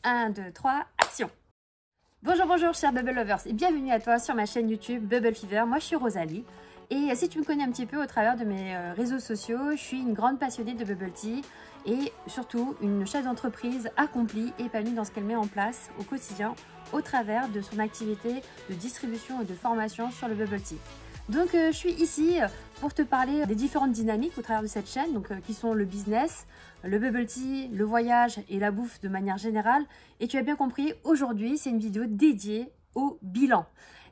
1, 2, 3, action! Bonjour, bonjour chers Bubble Lovers et bienvenue à toi sur ma chaîne YouTube Bubble Fever. Moi je suis Rosalie et si tu me connais un petit peu au travers de mes réseaux sociaux, je suis une grande passionnée de Bubble Tea et surtout une chef d'entreprise accomplie, épanouie dans ce qu'elle met en place au quotidien au travers de son activité de distribution et de formation sur le Bubble Tea. Donc je suis ici pour te parler des différentes dynamiques au travers de cette chaîne, donc qui sont le business, le bubble tea, le voyage et la bouffe de manière générale. Et tu as bien compris, aujourd'hui c'est une vidéo dédiée au bilan.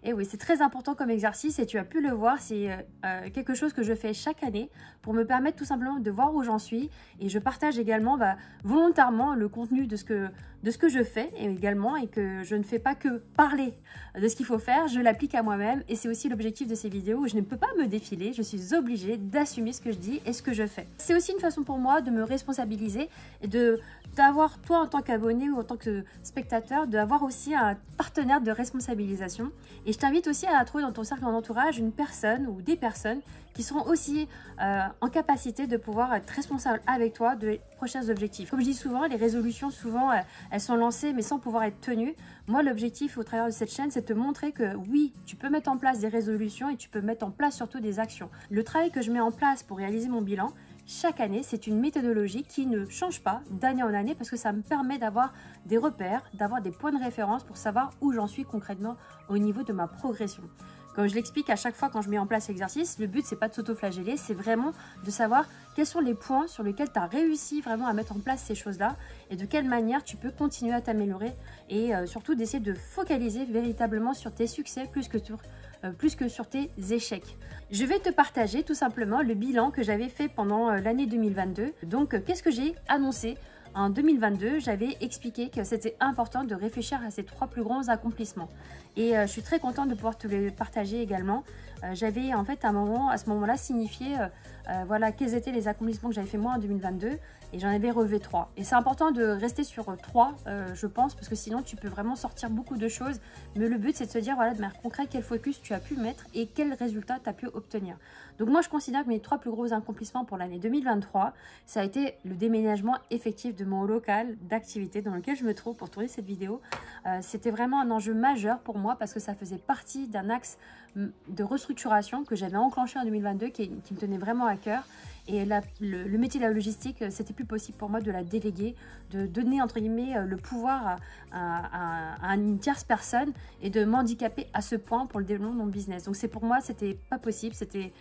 Et oui, c'est très important comme exercice et tu as pu le voir, c'est quelque chose que je fais chaque année pour me permettre tout simplement de voir où j'en suis. Et je partage également volontairement le contenu de ce que je fais et que je ne fais pas que parler de ce qu'il faut faire, je l'applique à moi-même et c'est aussi l'objectif de ces vidéos où je ne peux pas me défiler, je suis obligée d'assumer ce que je dis et ce que je fais. C'est aussi une façon pour moi de me responsabiliser et d'avoir toi en tant qu'abonné ou en tant que spectateur, d'avoir aussi un partenaire de responsabilisation. Et je t'invite aussi à trouver dans ton cercle d'entourage une personne ou des personnes qui seront aussi en capacité de pouvoir être responsables avec toi de prochains objectifs. Comme je dis souvent, les résolutions, souvent, elles sont lancées mais sans pouvoir être tenues. Moi, l'objectif au travers de cette chaîne, c'est de te montrer que oui, tu peux mettre en place des résolutions et tu peux mettre en place surtout des actions. Le travail que je mets en place pour réaliser mon bilan, chaque année, c'est une méthodologie qui ne change pas d'année en année parce que ça me permet d'avoir des repères, d'avoir des points de référence pour savoir où j'en suis concrètement au niveau de ma progression. Comme je l'explique à chaque fois quand je mets en place l'exercice, le but c'est pas de s'auto-flageller, c'est vraiment de savoir quels sont les points sur lesquels tu as réussi vraiment à mettre en place ces choses-là et de quelle manière tu peux continuer à t'améliorer et surtout d'essayer de focaliser véritablement sur tes succès plus que sur tes échecs. Je vais te partager tout simplement le bilan que j'avais fait pendant l'année 2022. Donc, qu'est-ce que j'ai annoncé en 2022? J'avais expliqué que c'était important de réfléchir à ces 3 plus grands accomplissements. Et je suis très contente de pouvoir te les partager également. J'avais en fait à ce moment-là signifié voilà, quels étaient les accomplissements que j'avais fait moi en 2022 et j'en avais relevé 3. Et c'est important de rester sur 3, je pense, parce que sinon tu peux vraiment sortir beaucoup de choses. Mais le but c'est de se dire, voilà, de manière concrète, quel focus tu as pu mettre et quels résultats tu as pu obtenir. Donc moi je considère que mes 3 plus gros accomplissements pour l'année 2023, ça a été le déménagement effectif de mon local d'activité dans lequel je me trouve pour tourner cette vidéo. C'était vraiment un enjeu majeur pour moi parce que ça faisait partie d'un axe de restructuration que j'avais enclenché en 2022 qui me tenait vraiment à cœur. Et là, le métier de la logistique, c'était plus possible pour moi de la déléguer, de donner entre guillemets le pouvoir à une tierce personne et de m'handicaper à ce point pour le développement de mon business. Donc pour moi, c'était pas possible, c'était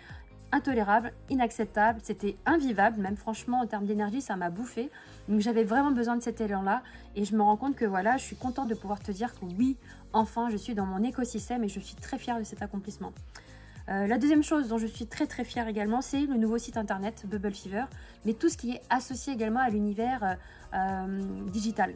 intolérable, inacceptable, c'était invivable, même franchement en termes d'énergie ça m'a bouffé. Donc j'avais vraiment besoin de cet élan là et je me rends compte que voilà, je suis contente de pouvoir te dire que oui, enfin je suis dans mon écosystème et je suis très fière de cet accomplissement. La deuxième chose dont je suis très fière également, c'est le nouveau site internet Bubble Fever, mais tout ce qui est associé également à l'univers digital.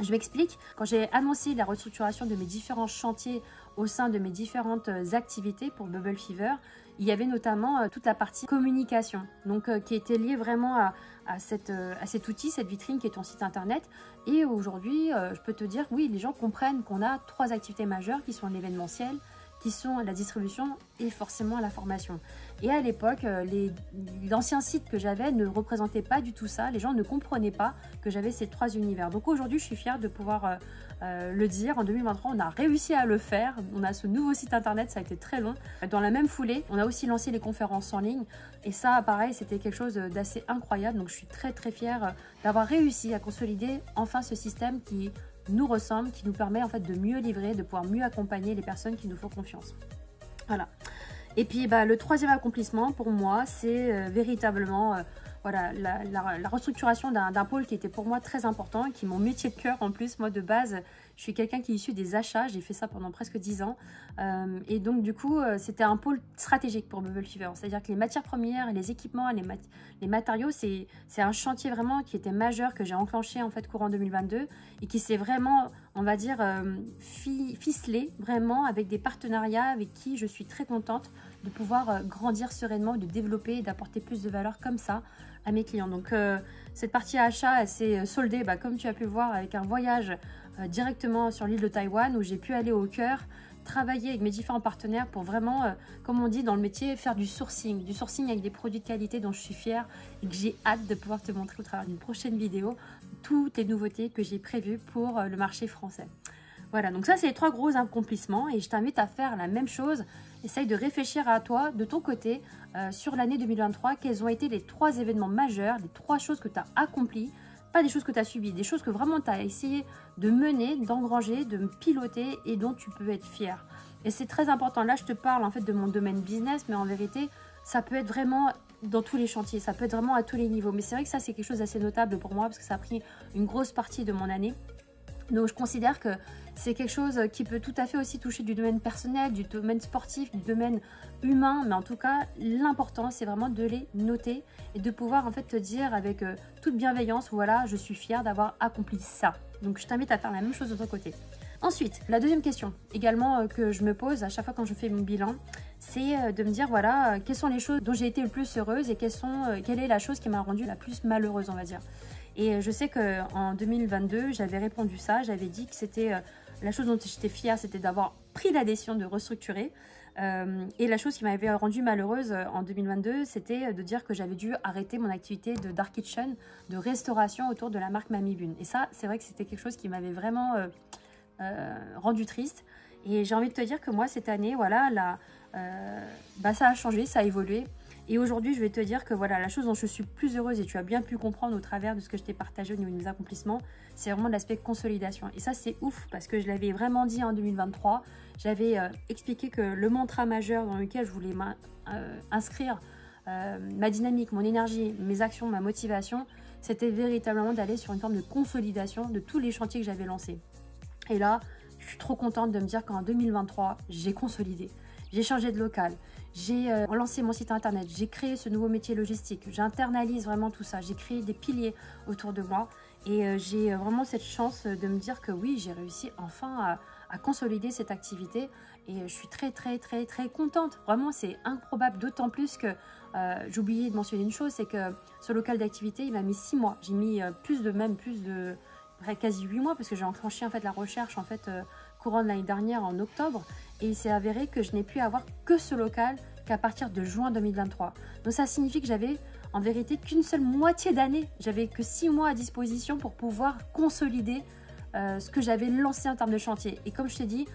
Je m'explique, quand j'ai annoncé la restructuration de mes différents chantiers au sein de mes différentes activités pour Bubble Fever, il y avait notamment toute la partie communication, donc qui était liée vraiment à cet outil, cette vitrine qui est ton site internet. Et aujourd'hui, je peux te dire, oui, les gens comprennent qu'on a 3 activités majeures qui sont l'événementiel, qui sont la distribution et forcément la formation. Et à l'époque, l'ancien site que j'avais ne représentait pas du tout ça. Les gens ne comprenaient pas que j'avais ces 3 univers. Donc aujourd'hui, je suis fière de pouvoir le dire. En 2023, on a réussi à le faire. On a ce nouveau site internet, ça a été très long. Dans la même foulée, on a aussi lancé les conférences en ligne. Et ça, pareil, c'était quelque chose d'assez incroyable. Donc je suis très fière d'avoir réussi à consolider enfin ce système qui nous ressemble, qui nous permet en fait de mieux livrer, de pouvoir mieux accompagner les personnes qui nous font confiance. Voilà. Et puis le 3e accomplissement pour moi, c'est véritablement voilà, la restructuration d'un pôle qui était pour moi très important, qui est mon métier de cœur en plus. Moi de base, je suis quelqu'un qui est issu des achats, j'ai fait ça pendant presque 10 ans. Et donc du coup, c'était un pôle stratégique pour Bubble Fever. C'est-à-dire que les matières premières, les équipements, les matériaux, c'est un chantier vraiment qui était majeur, que j'ai enclenché en fait courant 2022 et qui s'est vraiment, on va dire, ficelé vraiment avec des partenariats avec qui je suis très contente de pouvoir grandir sereinement, de développer et d'apporter plus de valeur comme ça à mes clients. Donc cette partie achat, elle s'est soldée, comme tu as pu voir, avec un voyage directement sur l'île de Taïwan où j'ai pu aller au cœur travailler avec mes différents partenaires pour vraiment, comme on dit dans le métier, faire du sourcing avec des produits de qualité dont je suis fière et que j'ai hâte de pouvoir te montrer au travers d'une prochaine vidéo toutes les nouveautés que j'ai prévues pour le marché français. Voilà, donc ça c'est les 3 gros accomplissements et je t'invite à faire la même chose. Essaye de réfléchir à toi, de ton côté, sur l'année 2023, quels ont été les 3 événements majeurs, les 3 choses que tu as accomplies, pas des choses que tu as subies, des choses que vraiment tu as essayé de mener, d'engranger, de piloter et dont tu peux être fier. Et c'est très important, là je te parle en fait de mon domaine business, mais en vérité, ça peut être vraiment dans tous les chantiers, ça peut être vraiment à tous les niveaux. Mais c'est vrai que ça c'est quelque chose d'assez notable pour moi parce que ça a pris une grosse partie de mon année. Donc je considère que c'est quelque chose qui peut tout à fait aussi toucher du domaine personnel, du domaine sportif, du domaine humain. Mais en tout cas, l'important c'est vraiment de les noter et de pouvoir en fait te dire avec toute bienveillance, voilà, je suis fière d'avoir accompli ça. Donc je t'invite à faire la même chose de ton côté. Ensuite, la deuxième question également que je me pose à chaque fois quand je fais mon bilan, c'est de me dire voilà, quelles sont les choses dont j'ai été le plus heureuse et quelle est la chose qui m'a rendue la plus malheureuse, on va dire. Et je sais qu'en 2022, j'avais répondu ça, j'avais dit que c'était la chose dont j'étais fière, c'était d'avoir pris la décision de restructurer. Et la chose qui m'avait rendue malheureuse en 2022, c'était de dire que j'avais dû arrêter mon activité de dark kitchen, de restauration autour de la marque Mamie Bune. Et ça, c'est vrai que c'était quelque chose qui m'avait vraiment rendu triste. Et j'ai envie de te dire que moi, cette année, voilà, ça a changé, ça a évolué. Et aujourd'hui, je vais te dire que voilà, la chose dont je suis plus heureuse, et tu as bien pu comprendre au travers de ce que je t'ai partagé au niveau de mes accomplissements, c'est vraiment l'aspect consolidation. Et ça, c'est ouf, parce que je l'avais vraiment dit en 2023. J'avais expliqué que le mantra majeur dans lequel je voulais inscrire ma dynamique, mon énergie, mes actions, ma motivation, c'était véritablement d'aller sur une forme de consolidation de tous les chantiers que j'avais lancés. Et là, je suis trop contente de me dire qu'en 2023, j'ai consolidé. J'ai changé de local, j'ai lancé mon site internet, j'ai créé ce nouveau métier logistique, j'internalise vraiment tout ça, j'ai créé des piliers autour de moi et j'ai vraiment cette chance de me dire que oui, j'ai réussi enfin à consolider cette activité et je suis très contente. Vraiment, c'est improbable, d'autant plus que j'ai oublié de mentionner une chose, c'est que ce local d'activité, il m'a mis 6 mois. J'ai mis quasi 8 mois parce que j'ai enclenché en fait la recherche en fait courant de l'année dernière en octobre et il s'est avéré que je n'ai pu avoir que ce local qu'à partir de juin 2023. Donc ça signifie que j'avais en vérité qu'une seule moitié d'année, j'avais que 6 mois à disposition pour pouvoir consolider ce que j'avais lancé en termes de chantier. Et comme je t'ai dit,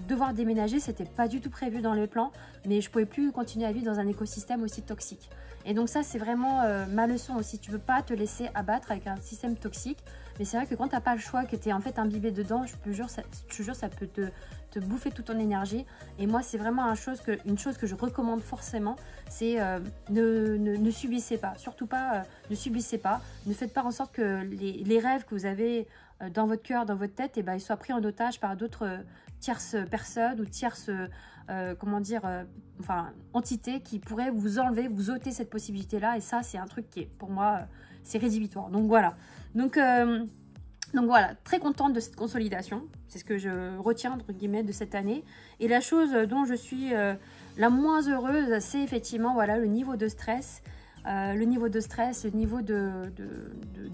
devoir déménager, c'était pas du tout prévu dans le plan, mais je pouvais plus continuer à vivre dans un écosystème aussi toxique. Et donc ça, c'est vraiment ma leçon aussi. Tu peux pas te laisser abattre avec un système toxique, mais c'est vrai que quand tu n'as pas le choix, que tu es en fait imbibé dedans, je te jure, ça peut te bouffer toute ton énergie. Et moi, c'est vraiment une chose que je recommande forcément, c'est ne subissez pas, surtout pas, ne subissez pas, ne faites pas en sorte que les rêves que vous avez dans votre cœur, dans votre tête, ils soient pris en otage par d'autres tierces personnes ou tierces entités qui pourraient vous enlever, vous ôter cette possibilité-là. Et ça, c'est un truc qui est, pour moi, c'est rédhibitoire. Donc voilà. Donc voilà, très contente de cette consolidation. C'est ce que je retiens, entre guillemets, de cette année. Et la chose dont je suis la moins heureuse, c'est effectivement voilà, le niveau de stress. Le niveau de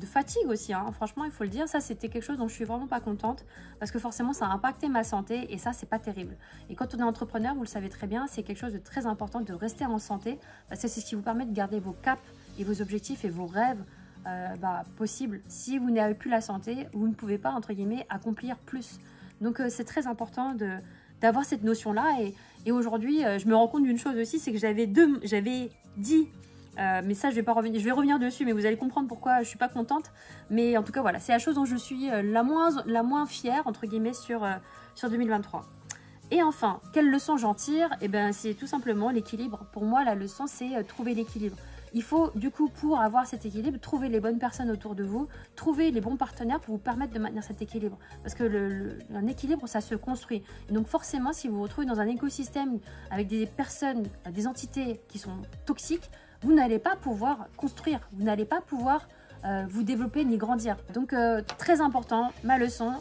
fatigue aussi, hein. Franchement il faut le dire, ça c'était quelque chose dont je suis vraiment pas contente parce que forcément ça a impacté ma santé et ça c'est pas terrible. Et quand on est entrepreneur, vous le savez très bien, c'est quelque chose de très important de rester en santé parce que c'est ce qui vous permet de garder vos caps et vos objectifs et vos rêves possibles. Si vous n'avez plus la santé, vous ne pouvez pas entre guillemets accomplir plus. Donc c'est très important d'avoir cette notion là et aujourd'hui je me rends compte d'une chose aussi, c'est que j'avais dit mais ça je vais pas revenir, je vais revenir dessus, mais vous allez comprendre pourquoi je suis pas contente. Mais en tout cas voilà, c'est la chose dont je suis la moins fière entre guillemets sur 2023. Et enfin, quelle leçon j'en tire? Et ben c'est tout simplement l'équilibre. Pour moi la leçon c'est trouver l'équilibre. Il faut du coup pour avoir cet équilibre, trouver les bonnes personnes autour de vous, trouver les bons partenaires pour vous permettre de maintenir cet équilibre. Parce que un équilibre ça se construit. Et donc forcément si vous vous retrouvez dans un écosystème avec des personnes, des entités qui sont toxiques, vous n'allez pas pouvoir construire, vous n'allez pas pouvoir vous développer ni grandir. Donc très important, ma leçon,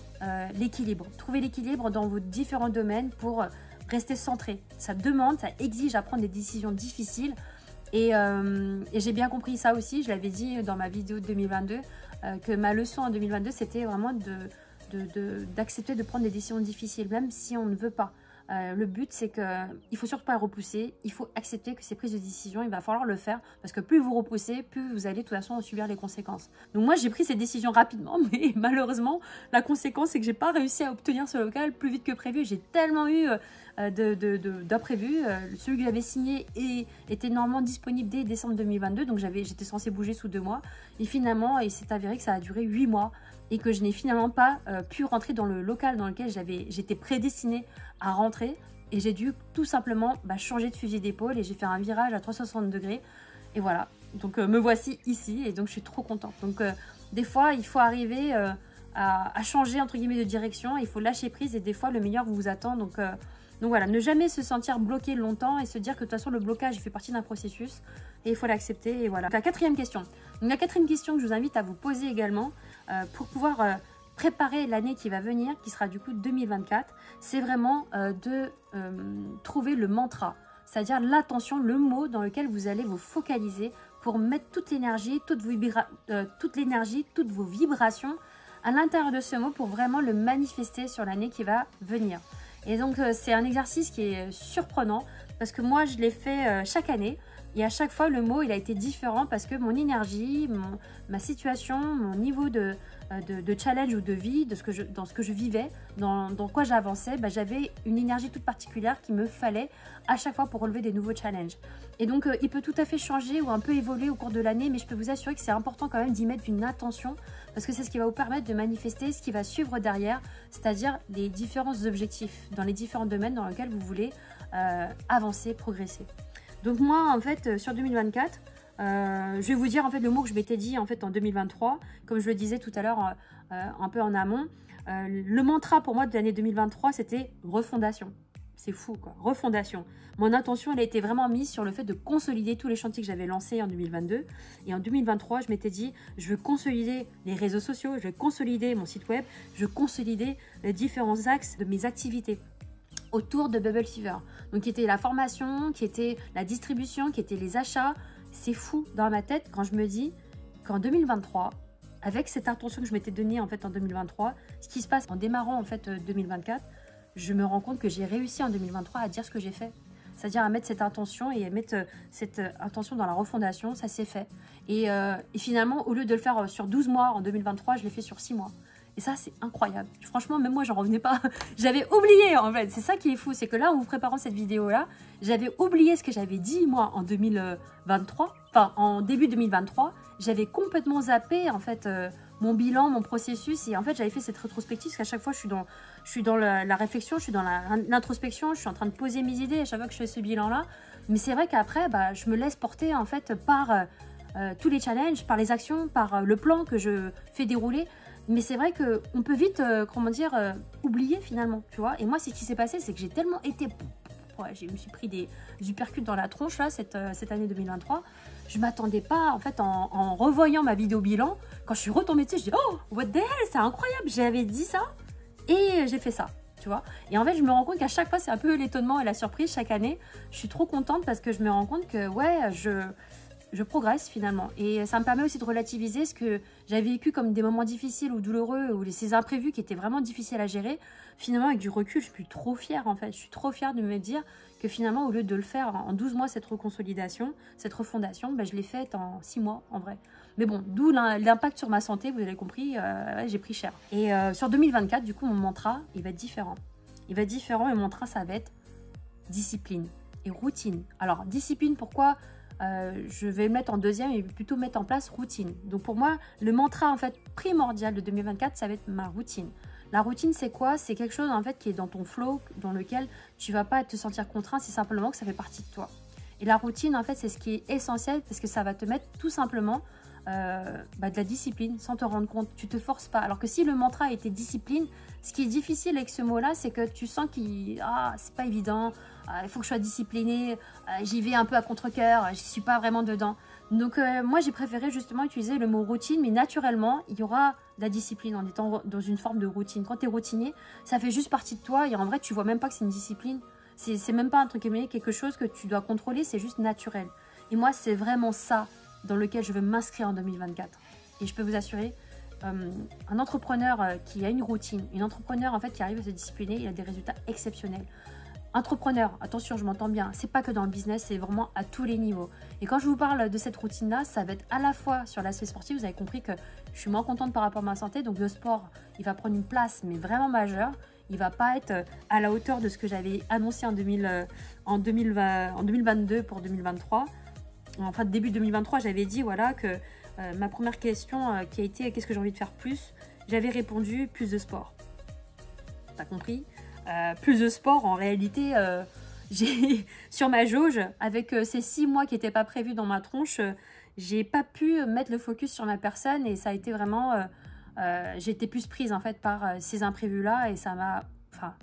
l'équilibre. Trouver l'équilibre dans vos différents domaines pour rester centré. Ça demande, ça exige à prendre des décisions difficiles. Et j'ai bien compris ça aussi, je l'avais dit dans ma vidéo de 2022, que ma leçon en 2022, c'était vraiment d'accepter de prendre des décisions difficiles, même si on ne veut pas. Le but, c'est qu'il faut surtout pas repousser. Il faut accepter que ces prises de décision, il va falloir le faire. Parce que plus vous repoussez, plus vous allez de toute façon subir les conséquences. Donc moi, j'ai pris ces décisions rapidement. Mais malheureusement, la conséquence, c'est que j'ai pas réussi à obtenir ce local plus vite que prévu. J'ai tellement eu d'imprévus. Celui que j'avais signé était normalement disponible dès décembre 2022. Donc j'étais censée bouger sous 2 mois. Et finalement, il s'est avéré que ça a duré 8 mois. Et que je n'ai finalement pas pu rentrer dans le local dans lequel j'étais prédestinée à rentrer. Et j'ai dû tout simplement changer de fusil d'épaule et j'ai fait un virage à 360 degrés. Et voilà, donc me voici ici et donc je suis trop contente. Donc des fois, il faut arriver à changer entre guillemets de direction. Il faut lâcher prise et des fois, le meilleur vous attend. Donc voilà, ne jamais se sentir bloqué longtemps et se dire que de toute façon, le blocage il fait partie d'un processus. Et il faut l'accepter et voilà. Donc, la quatrième question. Donc la quatrième question que je vous invite à vous poser également pour pouvoir préparer l'année qui va venir, qui sera du coup 2024, c'est vraiment de trouver le mantra, c'est-à-dire l'attention, le mot dans lequel vous allez vous focaliser pour mettre toute l'énergie, toutes vos vibrations à l'intérieur de ce mot pour vraiment le manifester sur l'année qui va venir. Et donc c'est un exercice qui est surprenant parce que moi je l'ai fait chaque année. Et à chaque fois, le mot, il a été différent parce que mon énergie, ma situation, mon niveau de challenge ou de vie, dans ce que je vivais, dans quoi j'avançais, j'avais une énergie toute particulière qu'il me fallait à chaque fois pour relever des nouveaux challenges. Et donc, il peut tout à fait changer ou un peu évoluer au cours de l'année, mais je peux vous assurer que c'est important quand même d'y mettre une attention parce que c'est ce qui va vous permettre de manifester ce qui va suivre derrière, c'est-à-dire les différents objectifs dans les différents domaines dans lesquels vous voulez avancer, progresser. Donc moi, en fait, sur 2024, je vais vous dire en fait le mot que je m'étais dit en fait en 2023, comme je le disais tout à l'heure un peu en amont. Le mantra pour moi de l'année 2023, c'était refondation. C'est fou quoi, refondation. Mon intention, elle a été vraiment mise sur le fait de consolider tous les chantiers que j'avais lancés en 2022. Et en 2023, je m'étais dit, je veux consolider les réseaux sociaux, je veux consolider mon site web, je veux consolider les différents axes de mes activités autour de Bubble Fever. Donc qui était la formation, qui était la distribution, qui était les achats. C'est fou dans ma tête quand je me dis qu'en 2023, avec cette intention que je m'étais donnée en fait en 2023, ce qui se passe en démarrant en fait 2024, je me rends compte que j'ai réussi en 2023 à dire ce que j'ai fait. C'est-à-dire à mettre cette intention et à mettre cette intention dans la refondation, ça s'est fait. Et finalement, au lieu de le faire sur 12 mois en 2023, je l'ai fait sur 6 mois. Et ça, c'est incroyable. Franchement, même moi, j'en revenais pas. J'avais oublié, en fait. C'est ça qui est fou. C'est que là, en vous préparant cette vidéo-là, j'avais oublié ce que j'avais dit, moi, en 2023. Enfin, en début 2023. J'avais complètement zappé, en fait, mon bilan, mon processus. Et en fait, j'avais fait cette rétrospective. Parce qu'à chaque fois, je suis dans la réflexion, je suis dans l'introspection. Je suis en train de poser mes idées à chaque fois que je fais ce bilan-là. Mais c'est vrai qu'après, je me laisse porter, en fait, par tous les challenges, par les actions, par le plan que je fais dérouler. Mais c'est vrai qu'on peut vite, oublier finalement, tu vois. Et moi, ce qui s'est passé, c'est que j'ai tellement été... Ouais, je me suis pris des uppercuts dans la tronche, là, cette année 2023. Je ne m'attendais pas, en fait, en revoyant ma vidéo bilan, quand je suis retombée dessus, je dis « Oh, what the hell, c'est incroyable, j'avais dit ça et j'ai fait ça ». Tu vois. Et en fait, je me rends compte qu'à chaque fois, c'est un peu l'étonnement et la surprise chaque année. Je suis trop contente parce que je me rends compte que, ouais, je progresse finalement. Et ça me permet aussi de relativiser ce que j'avais vécu comme des moments difficiles ou douloureux ou ces imprévus qui étaient vraiment difficiles à gérer. Finalement, avec du recul, je suis trop fière en fait. Je suis trop fière de me dire que finalement, au lieu de le faire en 12 mois, cette reconsolidation, cette refondation, je l'ai faite en 6 mois en vrai. Mais bon, d'où l'impact sur ma santé, vous avez compris, j'ai pris cher. Et sur 2024, du coup, mon mantra, il va être différent. Il va être différent et mon mantra, ça va être discipline et routine. Alors, discipline, pourquoi je vais le mettre en deuxième et plutôt mettre en place routine. Donc pour moi, le mantra en fait primordial de 2024, ça va être ma routine. La routine, c'est quoi? C'est quelque chose en fait qui est dans ton flow, dans lequel tu vas pas te sentir contraint, c'est simplement que ça fait partie de toi. Et la routine, en fait, c'est ce qui est essentiel parce que ça va te mettre tout simplement de la discipline sans te rendre compte. Tu te forces pas. Alors que si le mantra était discipline, ce qui est difficile avec ce mot-là, c'est que tu sens qu'il c'est pas évident, il faut que je sois disciplinée, j'y vais un peu à contre-cœur, je suis pas vraiment dedans. Donc moi, j'ai préféré justement utiliser le mot routine, mais naturellement, il y aura de la discipline en étant dans une forme de routine. Quand tu es routinier, ça fait juste partie de toi et en vrai, tu vois même pas que c'est une discipline. C'est même pas entre guillemets quelque chose que tu dois contrôler, c'est juste naturel. Et moi, c'est vraiment ça dans lequel je veux m'inscrire en 2024. Et je peux vous assurer, un entrepreneur qui a une routine, une entrepreneur en fait qui arrive à se discipliner, il a des résultats exceptionnels. entrepreneur, attention, je m'entends bien, c'est pas que dans le business, c'est vraiment à tous les niveaux. Et quand je vous parle de cette routine-là, ça va être à la fois sur l'aspect sportif, vous avez compris que je suis moins contente par rapport à ma santé, donc le sport, il va prendre une place, mais vraiment majeure. Il va pas être à la hauteur de ce que j'avais annoncé en 2022 pour 2023. Enfin, début 2023, j'avais dit voilà que ma première question qui a été qu'est-ce que j'ai envie de faire plus, j'avais répondu plus de sport. T'as compris? Plus de sport, en réalité, j'ai sur ma jauge, avec ces 6 mois qui n'étaient pas prévus dans ma tronche, j'ai pas pu mettre le focus sur ma personne et ça a été vraiment... j'ai été plus prise en fait par ces imprévus-là et ça m'a... Enfin,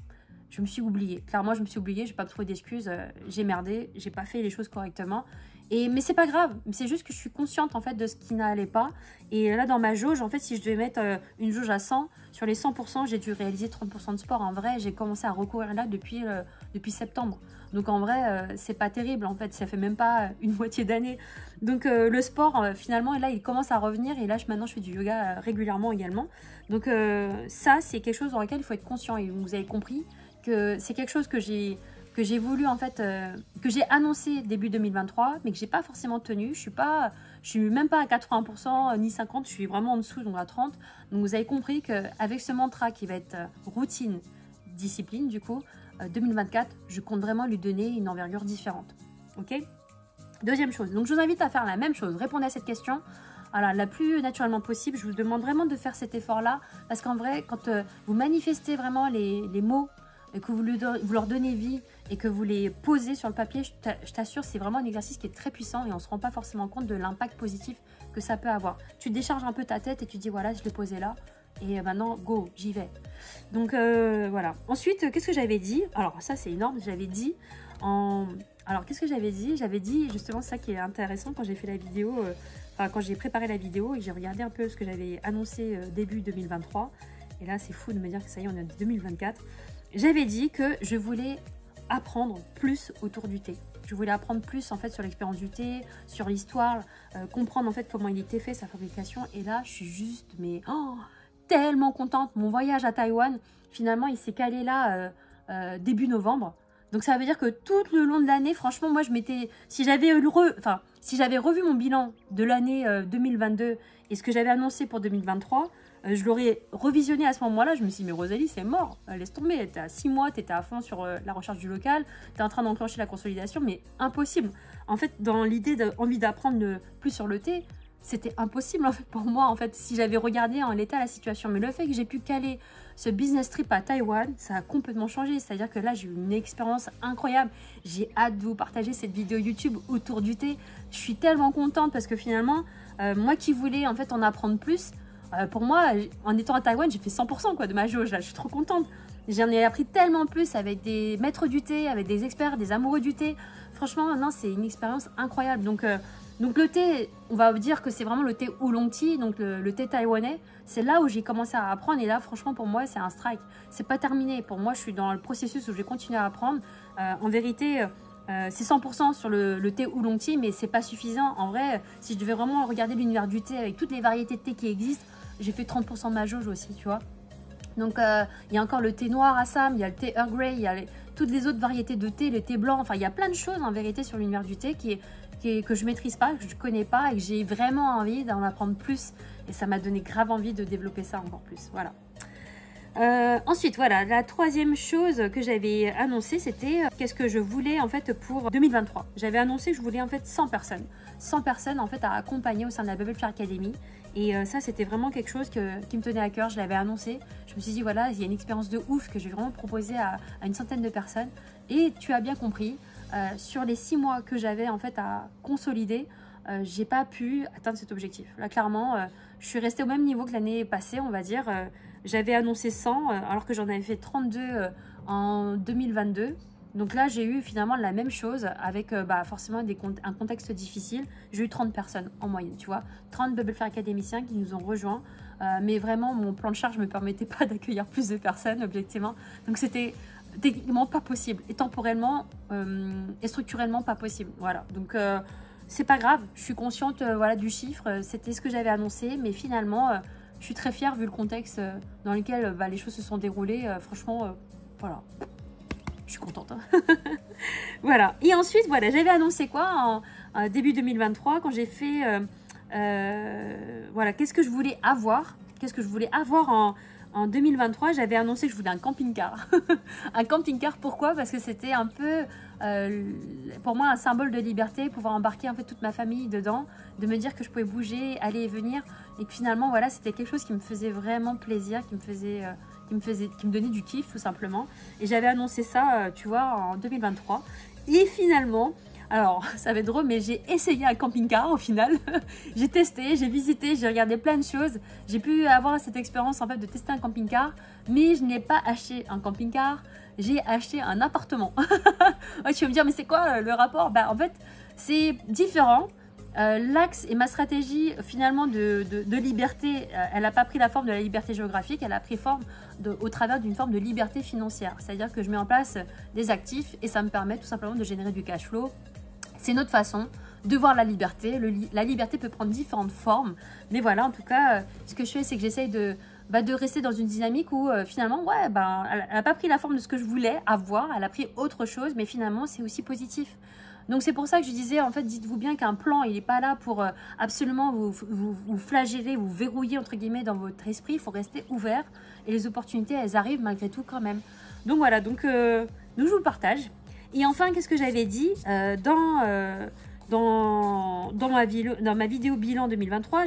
je me suis oubliée. Clairement, je me suis oubliée, j'ai pas trouvé d'excuses, j'ai merdé, j'ai pas fait les choses correctement. Mais c'est pas grave, c'est juste que je suis consciente en fait de ce qui n'allait pas. Et là dans ma jauge, en fait, si je devais mettre une jauge à 100, sur les 100%, j'ai dû réaliser 30% de sport. En vrai, j'ai commencé à recourir là depuis septembre. Donc en vrai, c'est pas terrible en fait, ça fait même pas une moitié d'année. Donc le sport, finalement, là, il commence à revenir. Et là, maintenant, je fais du yoga régulièrement également. Donc ça, c'est quelque chose dans lequel il faut être conscient. Et vous avez compris que c'est quelque chose que j'ai voulu en fait, que j'ai annoncé début 2023, mais que j'ai pas forcément tenu. Je suis même pas à 80% ni 50%, je suis vraiment en dessous, donc à 30%. Donc vous avez compris qu'avec ce mantra qui va être routine, discipline, du coup, 2024, je compte vraiment lui donner une envergure différente. Ok? Deuxième chose, donc je vous invite à faire la même chose, répondre à cette question. Voilà, la plus naturellement possible. Je vous demande vraiment de faire cet effort-là, parce qu'en vrai, quand vous manifestez vraiment les mots, et que vous leur donnez vie et que vous les posez sur le papier, je t'assure, c'est vraiment un exercice qui est très puissant et on ne se rend pas forcément compte de l'impact positif que ça peut avoir. Tu décharges un peu ta tête et tu dis voilà, je l'ai posé là et maintenant, go, j'y vais. Donc voilà. Ensuite, qu'est-ce que j'avais dit? Alors ça, c'est énorme, j'avais dit Alors, qu'est-ce que j'avais dit? J'avais dit justement ça qui est intéressant quand j'ai fait la vidéo, enfin quand j'ai préparé la vidéo et que j'ai regardé un peu ce que j'avais annoncé début 2023. Et là, c'est fou de me dire que ça y est, on est en 2024. J'avais dit que je voulais apprendre plus autour du thé. Je voulais apprendre plus en fait sur l'expérience du thé, sur l'histoire, comprendre en fait comment il était fait, sa fabrication. Et là, je suis juste tellement contente. Mon voyage à Taïwan, finalement, il s'est calé là début novembre. Donc ça veut dire que tout le long de l'année, franchement, moi je m'étais... Si j'avais revu mon bilan de l'année 2022 et ce que j'avais annoncé pour 2023, je l'aurais revisionné à ce moment-là. Je me suis dit, mais Rosalie, c'est mort. Laisse tomber. Tu à 6 mois, tu étais à fond sur la recherche du local. Tu es en train d'enclencher la consolidation, mais impossible. En fait, dans l'idée d'envie d'apprendre plus sur le thé, c'était impossible en fait, pour moi, en fait, si j'avais regardé en l'état la situation. Mais le fait que j'ai pu caler ce business trip à Taïwan, ça a complètement changé. C'est-à-dire que là, j'ai eu une expérience incroyable. J'ai hâte de vous partager cette vidéo YouTube autour du thé. Je suis tellement contente parce que finalement, moi qui voulais en fait en apprendre plus, pour moi, en étant à Taïwan, j'ai fait 100% quoi, de ma jauge. Là, je suis trop contente. J'en ai appris tellement plus avec des maîtres du thé, avec des experts, des amoureux du thé. Franchement, non, c'est une expérience incroyable. Donc le thé, on va dire que c'est vraiment le thé oolong tea, donc le thé taïwanais. C'est là où j'ai commencé à apprendre et là, franchement, pour moi, c'est un strike. C'est pas terminé. Pour moi, je suis dans le processus où je vais continuer à apprendre. En vérité, c'est 100% sur le thé oolong tea, mais c'est pas suffisant. En vrai, si je devais vraiment regarder l'univers du thé avec toutes les variétés de thé qui existent, j'ai fait 30% de ma jauge aussi, tu vois. Donc, il y a encore le thé noir Assam, il y a le thé Earl Grey, il y a toutes les autres variétés de thé, le thé blanc. Enfin, il y a plein de choses en vérité sur l'univers du thé que je maîtrise pas, que je connais pas et que j'ai vraiment envie d'en apprendre plus. Et ça m'a donné grave envie de développer ça encore plus. Voilà. Ensuite, voilà, la troisième chose que j'avais annoncé, c'était qu'est-ce que je voulais en fait pour 2023. J'avais annoncé que je voulais en fait 100 personnes. 100 personnes en fait à accompagner au sein de la Bubble Fire Academy. Et ça, c'était vraiment quelque chose qui me tenait à cœur. Je l'avais annoncé. Je me suis dit, voilà, il y a une expérience de ouf que je vais vraiment proposer à une centaine de personnes. Et tu as bien compris, sur les 6 mois que j'avais en fait à consolider, j'ai pas pu atteindre cet objectif. Là, clairement, je suis restée au même niveau que l'année passée, on va dire. J'avais annoncé 100 alors que j'en avais fait 32 en 2022. Donc là, j'ai eu finalement la même chose avec forcément un contexte difficile. J'ai eu 30 personnes en moyenne, tu vois. 30 Bubble Fire académiciens qui nous ont rejoints. Mais vraiment, mon plan de charge ne me permettait pas d'accueillir plus de personnes, objectivement. Donc c'était techniquement pas possible. Et temporellement et structurellement pas possible. Voilà. Donc c'est pas grave. Je suis consciente voilà, du chiffre. C'était ce que j'avais annoncé. Mais finalement, je suis très fière vu le contexte dans lequel les choses se sont déroulées. Franchement, voilà. Je suis contente. Hein. Voilà. Et ensuite, voilà, j'avais annoncé quoi en début 2023 quand j'ai fait... voilà, qu'est-ce que je voulais avoir? Qu'est-ce que je voulais avoir en 2023? J'avais annoncé que je voulais un camping-car. Un camping-car, pourquoi? Parce que c'était un peu, pour moi, un symbole de liberté, pouvoir embarquer un peu toute ma famille dedans, de me dire que je pouvais bouger, aller et venir, et que finalement, voilà, c'était quelque chose qui me faisait vraiment plaisir, qui me donnait du kiff, tout simplement. Et j'avais annoncé ça, tu vois, en 2023. Et finalement... Alors, ça va être drôle, mais j'ai essayé un camping-car au final. J'ai testé, j'ai visité, j'ai regardé plein de choses. J'ai pu avoir cette expérience en fait de tester un camping-car, mais je n'ai pas acheté un camping-car, j'ai acheté un appartement. Ouais, tu vas me dire, mais c'est quoi le rapport? Bah, en fait, c'est différent. L'axe et ma stratégie finalement de liberté, elle n'a pas pris la forme de la liberté géographique, elle a pris forme au travers d'une forme de liberté financière. C'est-à-dire que je mets en place des actifs et ça me permet tout simplement de générer du cash flow. C'est notre façon de voir la liberté. La liberté peut prendre différentes formes. Mais voilà, en tout cas, ce que je fais, c'est que j'essaye de rester dans une dynamique où finalement, ouais, elle n'a pas pris la forme de ce que je voulais avoir. Elle a pris autre chose, mais finalement, c'est aussi positif. Donc c'est pour ça que je disais, en fait, dites-vous bien qu'un plan, il n'est pas là pour absolument vous flageller, vous verrouiller, entre guillemets, dans votre esprit. Il faut rester ouvert. Et les opportunités, elles arrivent malgré tout quand même. Donc voilà, donc je vous le partage. Et enfin, qu'est-ce que j'avais dit dans ma vidéo bilan 2023,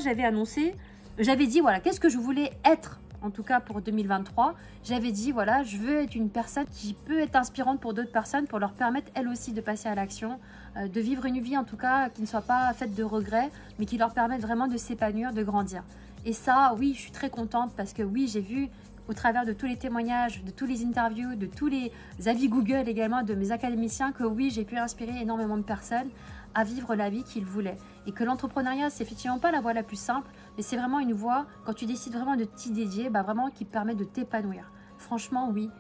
j'avais dit, voilà, qu'est-ce que je voulais être, en tout cas pour 2023. J'avais dit, voilà, je veux être une personne qui peut être inspirante pour d'autres personnes, pour leur permettre, elles aussi, de passer à l'action, de vivre une vie, en tout cas, qui ne soit pas faite de regrets, mais qui leur permette vraiment de s'épanouir, de grandir. Et ça, oui, je suis très contente parce que, oui, j'ai vu... au travers de tous les témoignages, de tous les interviews, de tous les avis Google également de mes académiciens, que oui, j'ai pu inspirer énormément de personnes à vivre la vie qu'ils voulaient. Et que l'entrepreneuriat, c'est effectivement pas la voie la plus simple, mais c'est vraiment une voie, quand tu décides vraiment de t'y dédier, vraiment qui permet de t'épanouir. Franchement, oui,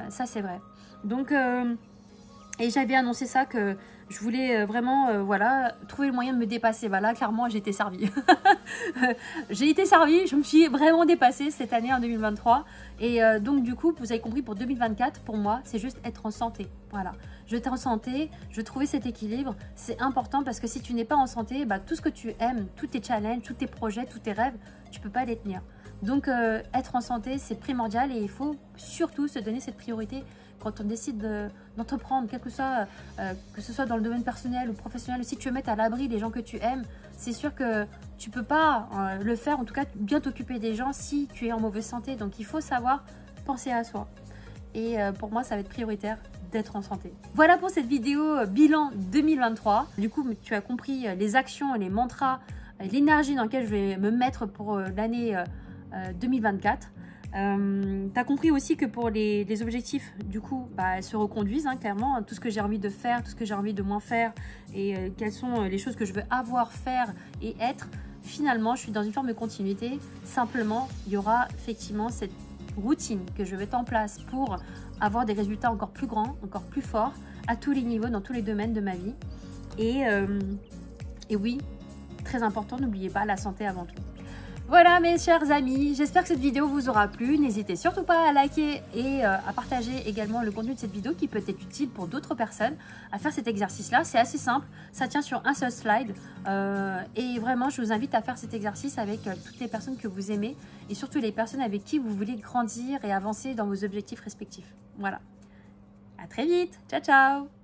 ça c'est vrai. Donc, et j'avais annoncé ça, que je voulais vraiment voilà, trouver le moyen de me dépasser. Voilà, clairement, j'ai été servie. J'ai été servie, je me suis vraiment dépassée cette année en 2023. Et donc, du coup, vous avez compris, pour 2024, pour moi, c'est juste être en santé. Voilà, je veux être en santé, je veux trouver cet équilibre. C'est important parce que si tu n'es pas en santé, tout ce que tu aimes, tous tes challenges, tous tes projets, tous tes rêves, tu ne peux pas les tenir. Donc, être en santé, c'est primordial et il faut surtout se donner cette priorité quand on décide d'entreprendre, que ce soit dans le domaine personnel ou professionnel, ou si tu veux mettre à l'abri les gens que tu aimes, c'est sûr que tu ne peux pas le faire, en tout cas bien t'occuper des gens si tu es en mauvaise santé. Donc il faut savoir penser à soi. Et pour moi, ça va être prioritaire d'être en santé. Voilà pour cette vidéo bilan 2023. Du coup, tu as compris les actions, les mantras, l'énergie dans laquelle je vais me mettre pour l'année 2024. Tu as compris aussi que pour les objectifs, du coup, elles se reconduisent, hein, clairement. Tout ce que j'ai envie de faire, tout ce que j'ai envie de moins faire et quelles sont les choses que je veux avoir, faire et être. Finalement, je suis dans une forme de continuité. Simplement, il y aura effectivement cette routine que je vais mettre en place pour avoir des résultats encore plus grands, encore plus forts, à tous les niveaux, dans tous les domaines de ma vie. Et oui, très important, n'oubliez pas la santé avant tout. Voilà mes chers amis, j'espère que cette vidéo vous aura plu. N'hésitez surtout pas à liker et à partager également le contenu de cette vidéo qui peut être utile pour d'autres personnes à faire cet exercice-là. C'est assez simple, ça tient sur un seul slide et vraiment je vous invite à faire cet exercice avec toutes les personnes que vous aimez et surtout les personnes avec qui vous voulez grandir et avancer dans vos objectifs respectifs. Voilà, à très vite, ciao ciao.